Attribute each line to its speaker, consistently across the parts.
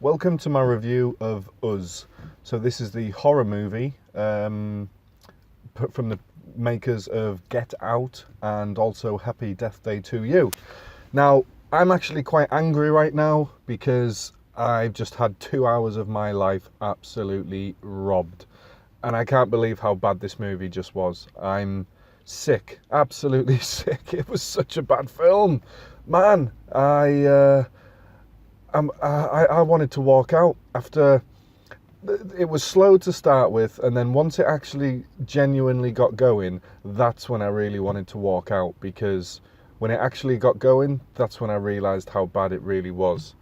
Speaker 1: Welcome to my review of Us. So this is the horror movie from the makers of Get Out and also Happy Death Day to You. Now, I'm actually quite angry right now because I've just had 2 hours of my life absolutely robbed. And I can't believe how bad this movie just was. I'm sick, absolutely sick. It was such a bad film. Man, I wanted to walk out after. It was slow to start with, and then once it actually genuinely got going, that's when I really wanted to walk out, because when it actually got going, that's when I realised how bad it really was.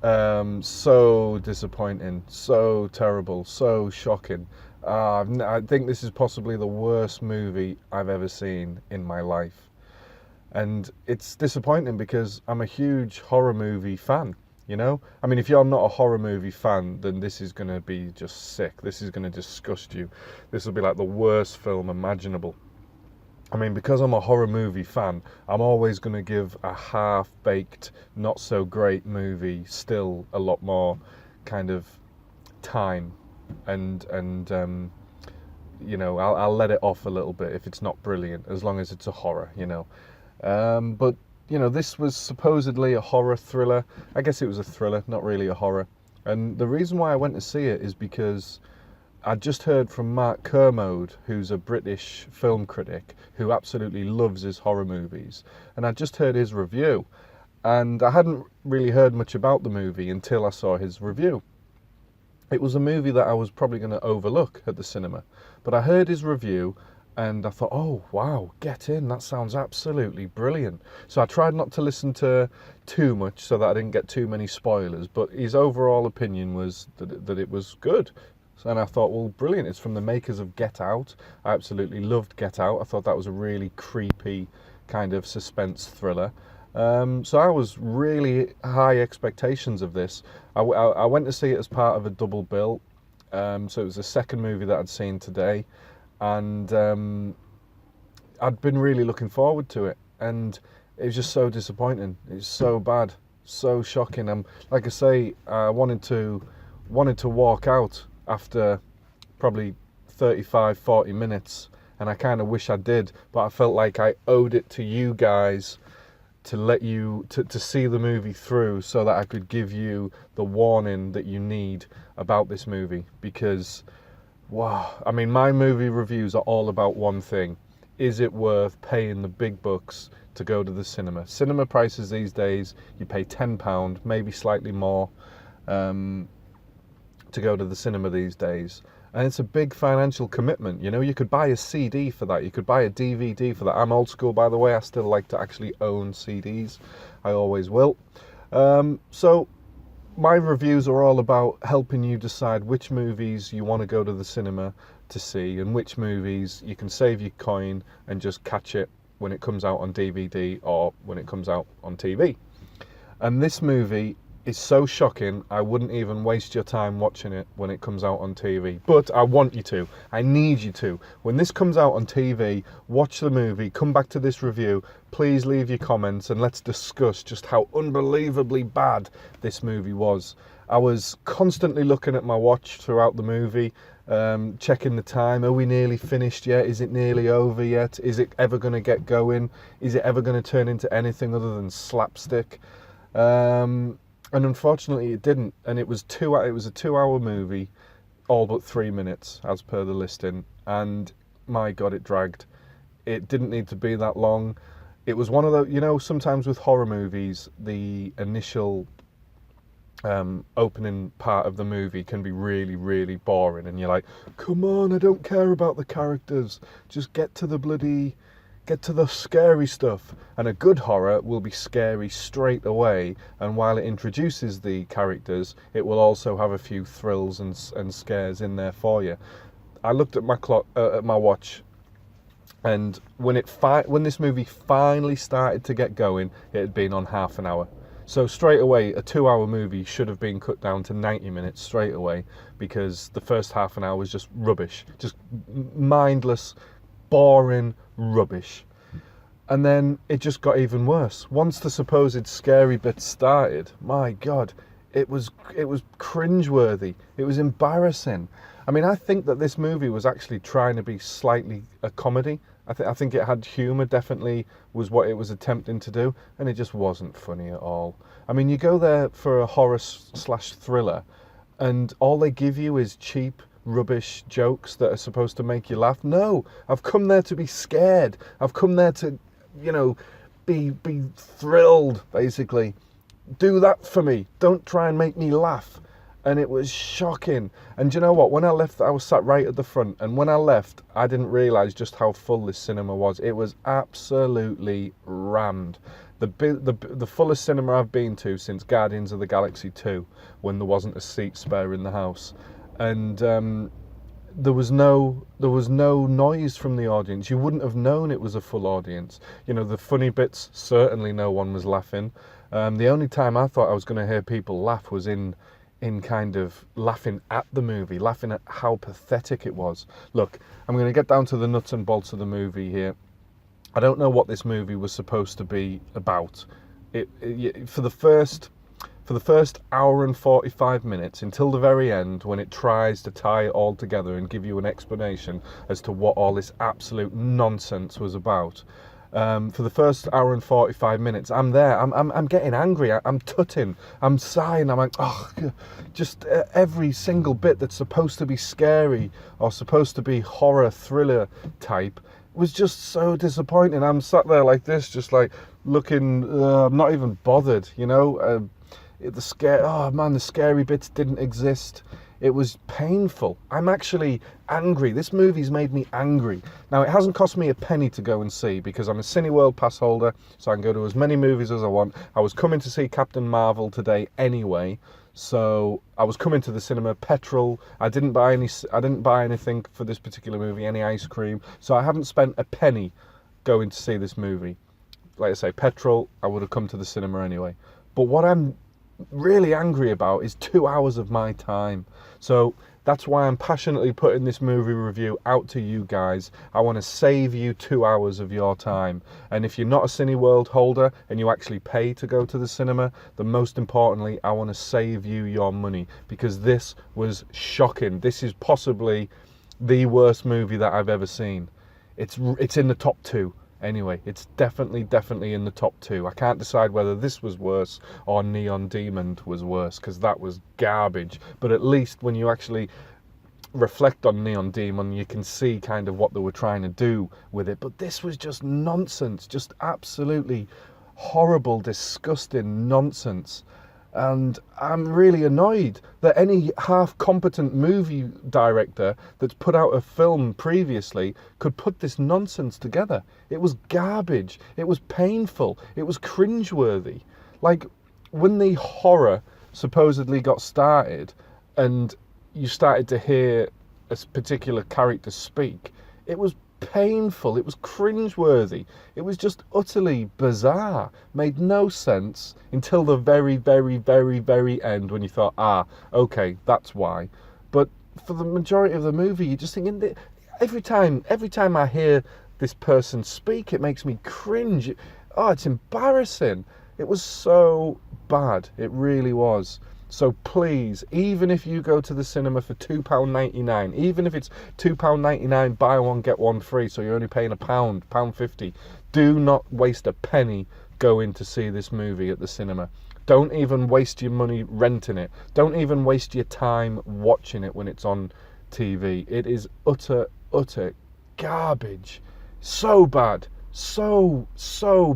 Speaker 1: So disappointing, so terrible, so shocking. I think this is possibly the worst movie I've ever seen in my life. And it's disappointing because I'm a huge horror movie fan. You know, I mean, if you're not a horror movie fan, then this is going to be just sick. This is going to disgust you. This will be like the worst film imaginable. I mean, because I'm a horror movie fan, I'm always going to give a half-baked, not so great movie still a lot more kind of time, and you know, I'll let it off a little bit if it's not brilliant, as long as it's a horror, you know. But you know, this was supposedly a horror thriller. I guess it was a thriller, not really a horror. And the reason why I went to see it is because I just heard from Mark Kermode, who's a British film critic who absolutely loves his horror movies. And I just heard his review. And I hadn't really heard much about the movie until I saw his review. It was a movie that I was probably going to overlook at the cinema. But I heard his review, and I thought, oh, wow, Get In, that sounds absolutely brilliant. So I tried not to listen to too much so that I didn't get too many spoilers, but his overall opinion was that it was good. And I thought, well, brilliant, it's from the makers of Get Out. I absolutely loved Get Out. I thought that was a really creepy kind of suspense thriller. So I was really high expectations of this. I went to see it as part of a double bill. So it was the second movie that I'd seen today. And I'd been really looking forward to it, and it was just so disappointing. It's so bad, so shocking. Like I say, I wanted to walk out after probably 35-40 minutes, and I kind of wish I did, but I felt like I owed it to you guys to let you to see the movie through, so that I could give you the warning that you need about this movie, because wow, I mean, my movie reviews are all about one thing. Is it worth paying the big bucks to go to the cinema? Cinema prices these days, you pay £10, maybe slightly more, to go to the cinema these days. And it's a big financial commitment. You know, you could buy a CD for that. You could buy a DVD for that. I'm old school, by the way. I still like to actually own CDs. I always will. So my reviews are all about helping you decide which movies you want to go to the cinema to see, and which movies you can save your coin and just catch it when it comes out on DVD or when it comes out on TV. And this movie is so shocking, I wouldn't even waste your time watching it when it comes out on TV. But I want you to. I need you to. When this comes out on TV, watch the movie, come back to this review, please leave your comments, and let's discuss just how unbelievably bad this movie was. I was constantly looking at my watch throughout the movie, checking the time. Are we nearly finished yet? Is it nearly over yet? Is it ever going to get going? Is it ever going to turn into anything other than slapstick? And unfortunately it didn't, and it was a 2-hour movie, all but 3 minutes as per the listing, and my god, it dragged. It didn't need to be that long. It was one of those, you know, sometimes with horror movies, the initial opening part of the movie can be really, really boring, and you're like, come on, I don't care about the characters, just get to the scary stuff. And a good horror will be scary straight away, and while it introduces the characters, it will also have a few thrills and scares in there for you. I looked at my clock, at my watch, and when this movie finally started to get going, it had been on half an hour. So straight away, a 2-hour movie should have been cut down to 90 minutes straight away, because the first half an hour was just rubbish, just mindless, boring rubbish. And then it just got even worse. Once the supposed scary bit started, my god, it was cringeworthy. It was embarrassing. I mean, I think that this movie was actually trying to be slightly a comedy. I think it had humour, definitely was what it was attempting to do, and it just wasn't funny at all. I mean, you go there for a horror slash thriller, and all they give you is cheap, rubbish jokes that are supposed to make you laugh. No, I've come there to be scared. I've come there to, be thrilled, basically. Do that for me. Don't try and make me laugh. And it was shocking. And do you know what? When I left, I was sat right at the front. And when I left, I didn't realise just how full this cinema was. It was absolutely rammed. The fullest cinema I've been to since Guardians of the Galaxy 2, when there wasn't a seat spare in the house. And there was no noise from the audience. You wouldn't have known it was a full audience. The funny bits, certainly no one was laughing. The only time I thought I was going to hear people laugh was in kind of laughing at the movie, laughing at how pathetic it was. Look, I'm going to get down to the nuts and bolts of the movie here. I don't know what this movie was supposed to be about. For the first hour and 45 minutes, until the very end, when it tries to tie it all together and give you an explanation as to what all this absolute nonsense was about. For the first hour and 45 minutes, I'm there. I'm getting angry. I'm tutting. I'm sighing. I'm like, oh, just every single bit that's supposed to be scary or supposed to be horror thriller type was just so disappointing. I'm sat there like this, just like looking. I'm not even bothered. The scary bits didn't exist. It was painful. I'm actually angry. This movie's made me angry. Now, it hasn't cost me a penny to go and see because I'm a Cineworld pass holder, so I can go to as many movies as I want. I was coming to see Captain Marvel today anyway, so I was coming to the cinema. Petrol. I didn't buy anything for this particular movie, any ice cream, so I haven't spent a penny going to see this movie. Like I say, petrol, I would have come to the cinema anyway. But what I'm really angry about is 2 hours of my time. So that's why I'm passionately putting this movie review out to you guys. I want to save you 2 hours of your time. And if you're not a Cineworld holder and you actually pay to go to the cinema, then most importantly, I want to save you your money, because this was shocking. This is possibly the worst movie that I've ever seen. It's in the top 2. Anyway, it's definitely in the top 2. I can't decide whether this was worse or Neon Demon was worse, because that was garbage. But at least when you actually reflect on Neon Demon, you can see kind of what they were trying to do with it. But this was just nonsense, just absolutely horrible, disgusting nonsense. And I'm really annoyed that any half-competent movie director that's put out a film previously could put this nonsense together. It was garbage. It was painful. It was cringeworthy. Like, when the horror supposedly got started and you started to hear a particular character speak, it was painful. It was cringeworthy. It was just utterly bizarre. Made no sense until the very, very, very, very end, when you thought, okay, that's why. But for the majority of the movie, you're just thinking, every time I hear this person speak, it makes me cringe. It's embarrassing. It was so bad. It really was. So please, even if you go to the cinema for £2.99, even if it's £2.99 buy one get one free, so you're only paying £1.50, do not waste a penny going to see this movie at the cinema. Don't even waste your money renting it. Don't even waste your time watching it when it's on TV. It is utter garbage. So bad. So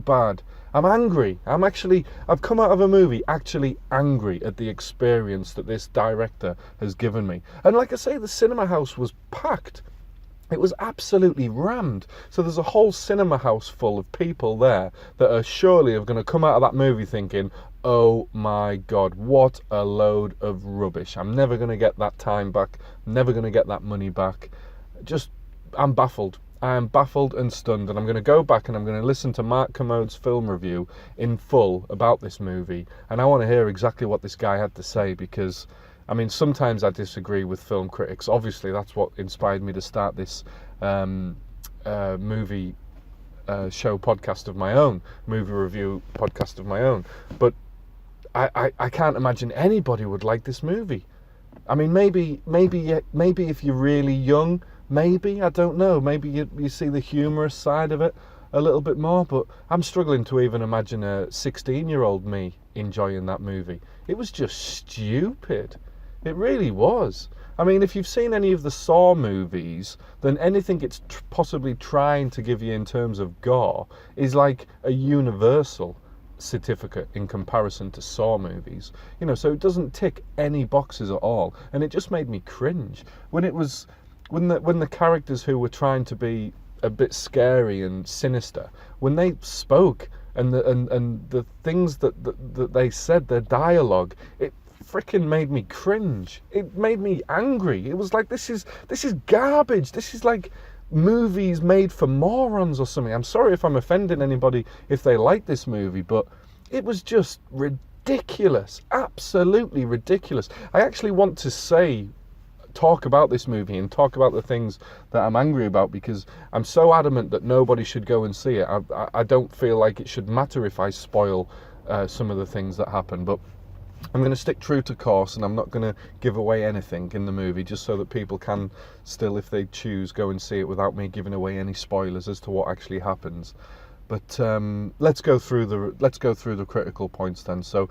Speaker 1: bad. I'm angry. I've come out of a movie actually angry at the experience that this director has given me. And like I say, the cinema house was packed. It was absolutely rammed. So there's a whole cinema house full of people there that are surely going to come out of that movie thinking, oh my God, what a load of rubbish. I'm never going to get that time back. I'm never going to get that money back. I'm baffled. I am baffled and stunned, and I'm going to go back and I'm going to listen to Mark Commode's film review in full about this movie, and I want to hear exactly what this guy had to say, because, I mean, sometimes I disagree with film critics. Obviously, that's what inspired me to start this movie show podcast of my own, movie review podcast of my own. But I can't imagine anybody would like this movie. I mean, maybe if you're really young, maybe, I don't know, maybe you see the humorous side of it a little bit more, but I'm struggling to even imagine a 16-year-old me enjoying that movie. It was just stupid. It really was. I mean, if you've seen any of the Saw movies, then anything it's possibly trying to give you in terms of gore is like a universal certificate in comparison to Saw movies. You know, so it doesn't tick any boxes at all, and it just made me cringe when the characters who were trying to be a bit scary and sinister, when they spoke and the things that they said, their dialogue, it freaking made me cringe. It made me angry. It was like, this is garbage. This is like movies made for morons or something. I'm sorry if I'm offending anybody if they like this movie, but it was just ridiculous. Absolutely ridiculous. I actually want to talk about this movie and talk about the things that I'm angry about, because I'm so adamant that nobody should go and see it. I don't feel like it should matter if I spoil some of the things that happen, but I'm going to stick true to course, and I'm not going to give away anything in the movie, just so that people can still, if they choose, go and see it without me giving away any spoilers as to what actually happens. But let's go through the critical points then. So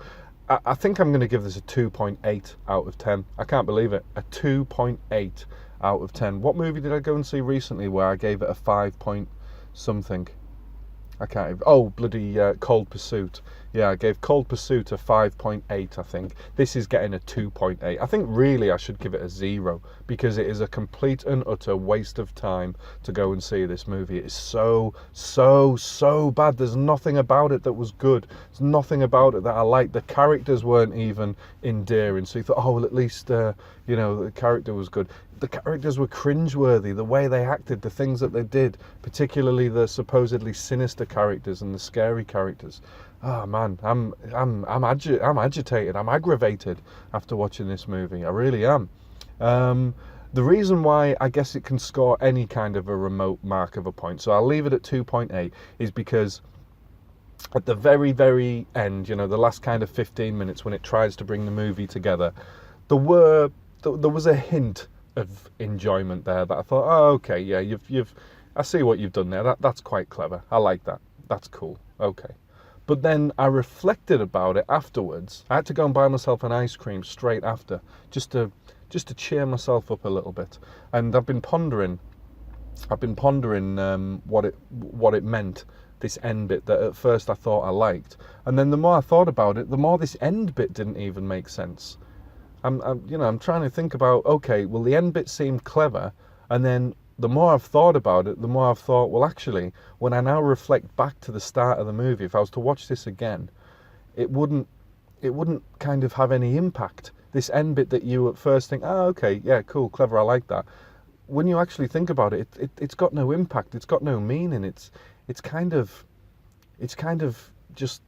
Speaker 1: I think I'm going to give this a 2.8 out of 10. I can't believe it. A 2.8 out of 10. What movie did I go and see recently where I gave it a 5 point something? I can't even... Oh, bloody Cold Pursuit. Yeah, I gave Cold Pursuit a 5.8, I think. This is getting a 2.8. I think really I should give it a 0, because it is a complete and utter waste of time to go and see this movie. It is so bad. There's nothing about it that was good. There's nothing about it that I liked. The characters weren't even endearing. So you thought, oh, well, at least, the character was good. The characters were cringeworthy, the way they acted, the things that they did, particularly the supposedly sinister characters and the scary characters. Oh man, I'm agitated, I'm aggravated after watching this movie. I really am. The reason why I guess it can score any kind of a remote mark of a point, so I'll leave it at 2.8, is because at the very, very end, the last kind of 15 minutes when it tries to bring the movie together, there was a hint of enjoyment there that I thought, oh, okay, yeah, I see what you've done there. That's quite clever. I like that. That's cool. Okay. But then I reflected about it afterwards. I had to go and buy myself an ice cream straight after, just to cheer myself up a little bit. And I've been pondering what it meant, this end bit that at first I thought I liked, and then the more I thought about it, the more this end bit didn't even make sense. I'm trying to think about, okay, well, the end bit seemed clever, and then the more I've thought about it, the more I've thought, well, actually, when I now reflect back to the start of the movie, if I was to watch this again, it wouldn't kind of have any impact. This end bit that you at first think, oh, okay, yeah, cool, clever, I like that. When you actually think about it, it's got no impact. It's got no meaning. It's kind of just,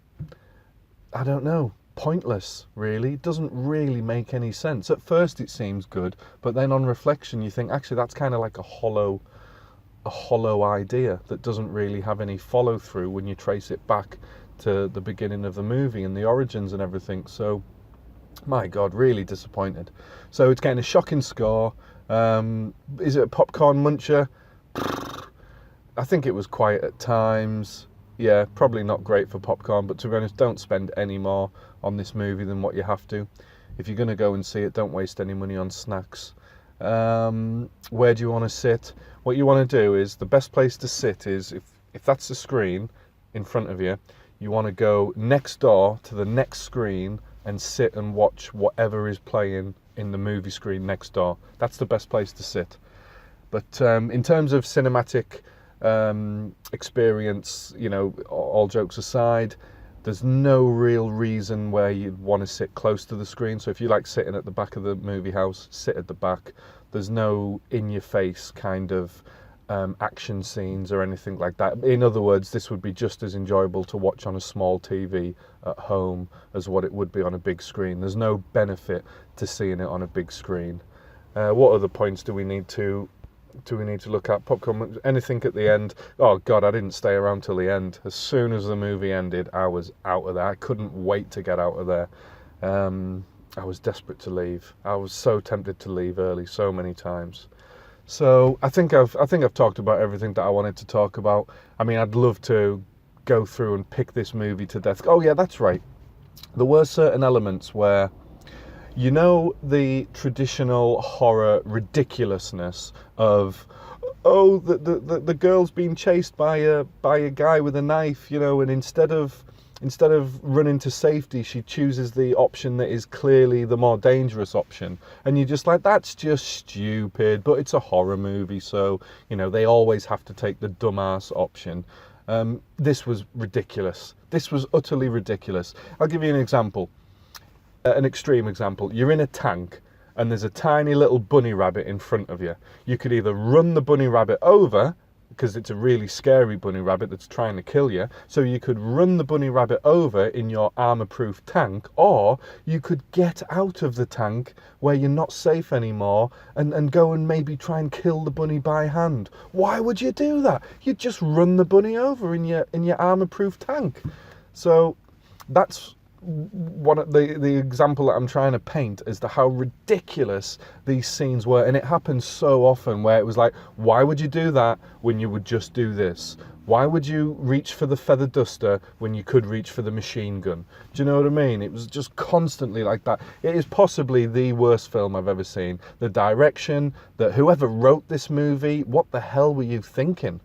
Speaker 1: I don't know, pointless, really. It doesn't really make any sense. At first it seems good, but then on reflection you think, actually, that's kind of like a hollow idea that doesn't really have any follow through when you trace it back to the beginning of the movie and the origins and everything. So my God, really disappointed. So it's getting a shocking score. Is it a popcorn muncher? I think it was quiet at times. Yeah, probably not great for popcorn, but to be honest, don't spend any more on this movie than what you have to. If you're going to go and see it, don't waste any money on snacks. Where do you want to sit? What you want to do is, the best place to sit is, if that's the screen in front of you, you want to go next door to the next screen and sit and watch whatever is playing in the movie screen next door. That's the best place to sit. But in terms of cinematic experience, all jokes aside, there's no real reason where you'd want to sit close to the screen. So if you like sitting at the back of the movie house, sit at the back. There's no in-your-face kind of action scenes or anything like that. In other words, this would be just as enjoyable to watch on a small TV at home as what it would be on a big screen. There's no benefit to seeing it on a big screen. What other points do we need to do we need to look at? Popcorn, anything at the end? Oh God, I didn't stay around till the end. As soon as the movie ended, I was out of there. I couldn't wait to get out of there. I was desperate to leave. I was so tempted to leave early so many times. So I think I've talked about everything that I wanted to talk about. I mean, I'd love to go through and pick this movie to death. Oh yeah, that's right. There were certain elements where, you know, the traditional horror ridiculousness of, oh, the girl's being chased by a guy with a knife, you know, and instead of running to safety, she chooses the option that is clearly the more dangerous option. And you're just like, that's just stupid, but it's a horror movie, so, you know, they always have to take the dumbass option. This was ridiculous. This was utterly ridiculous. I'll give you an example, an extreme example. You're in a tank and there's a tiny little bunny rabbit in front of you. You could either run the bunny rabbit over, because it's a really scary bunny rabbit that's trying to kill you, so you could run the bunny rabbit over in your armor-proof tank, or you could get out of the tank where you're not safe anymore and go and maybe try and kill the bunny by hand. Why would you do that? You'd just run the bunny over in your armor-proof tank. So that's one of the example that I'm trying to paint as to how ridiculous these scenes were. And it happens so often where it was like, why would you do that when you would just do this? Why would you reach for the feather duster when you could reach for the machine gun? Do you know what I mean? It was just constantly like that. It is possibly the worst film I've ever seen. The direction, that whoever wrote this movie, what the hell were you thinking?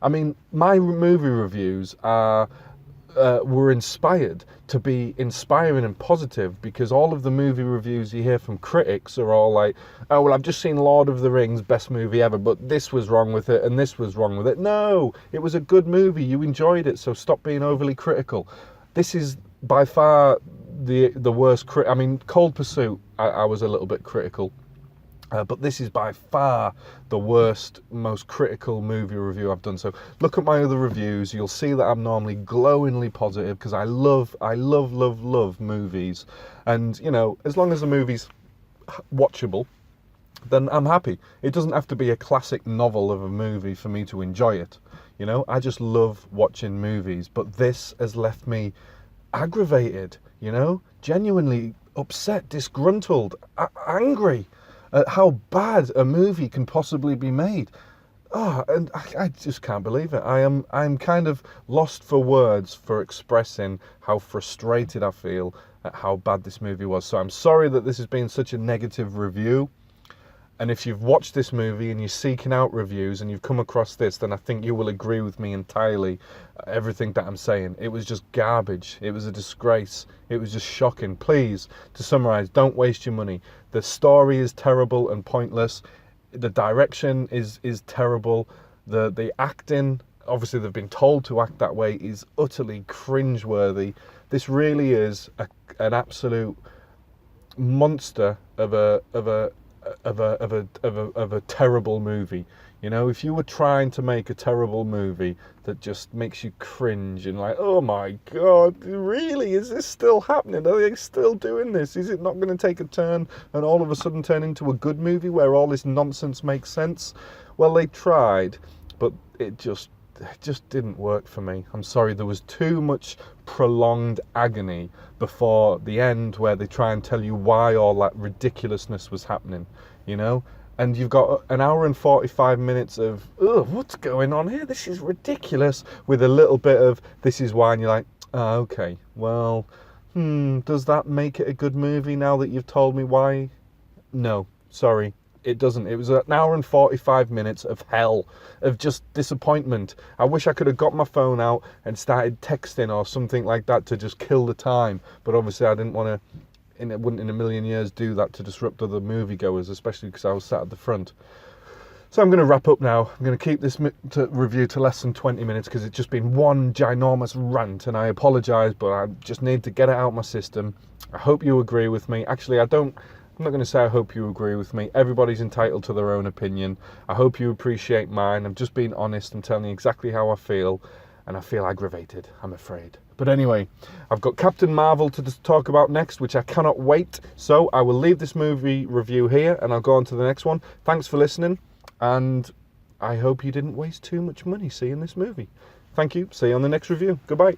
Speaker 1: I mean, my movie reviews were inspired to be inspiring and positive, because all of the movie reviews you hear from critics are all like, oh, well, I've just seen Lord of the Rings, best movie ever, but this was wrong with it and this was wrong with it. No, it was a good movie. You enjoyed it, so stop being overly critical. This is by far the worst. I mean, Cold Pursuit, I was a little bit critical. But this is by far the worst, most critical movie review I've done. So look at my other reviews. You'll see that I'm normally glowingly positive, because I love movies. And, you know, as long as the movie's watchable, then I'm happy. It doesn't have to be a classic novel of a movie for me to enjoy it. You know, I just love watching movies. But this has left me aggravated, you know, genuinely upset, disgruntled, angry at how bad a movie can possibly be made. Oh, and I just can't believe it. I'm kind of lost for words for expressing how frustrated I feel at how bad this movie was. So I'm sorry that this has been such a negative review. And if you've watched this movie and you're seeking out reviews and you've come across this, then I think you will agree with me entirely, everything that I'm saying. It was just garbage. It was a disgrace. It was just shocking. Please, to summarise, don't waste your money. The story is terrible and pointless. The direction is terrible. The acting, obviously they've been told to act that way, is utterly cringeworthy. This really is an absolute monster of a terrible movie. You know, if you were trying to make a terrible movie that just makes you cringe and like, oh my God, really? Is this still happening? Are they still doing this? Is it not going to take a turn and all of a sudden turn into a good movie where all this nonsense makes sense? Well, they tried, but it just didn't work for me. I'm sorry, there was too much prolonged agony before the end where they try and tell you why all that ridiculousness was happening, you know? And you've got an hour and 45 minutes of, oh, what's going on here? This is ridiculous, with a little bit of, this is why, and you're like, oh, okay, well, does that make it a good movie now that you've told me why? No, sorry. It doesn't. It was an hour and 45 minutes of hell, of just disappointment. I wish I could have got my phone out and started texting or something like that to just kill the time. But obviously I didn't want to, and it wouldn't in a million years do that to disrupt other moviegoers, especially because I was sat at the front. So I'm going to wrap up now. I'm going to keep this review to less than 20 minutes because it's just been one ginormous rant, and I apologise, but I just need to get it out of my system. I hope you agree with me. Actually, I'm not going to say I hope you agree with me. Everybody's entitled to their own opinion. I hope you appreciate mine. I'm just being honest. I'm telling you exactly how I feel, and I feel aggravated, I'm afraid. But anyway, I've got Captain Marvel to talk about next, which I cannot wait. So I will leave this movie review here, and I'll go on to the next one. Thanks for listening, And I hope you didn't waste too much money seeing this movie. Thank you. See you on the next review. Goodbye.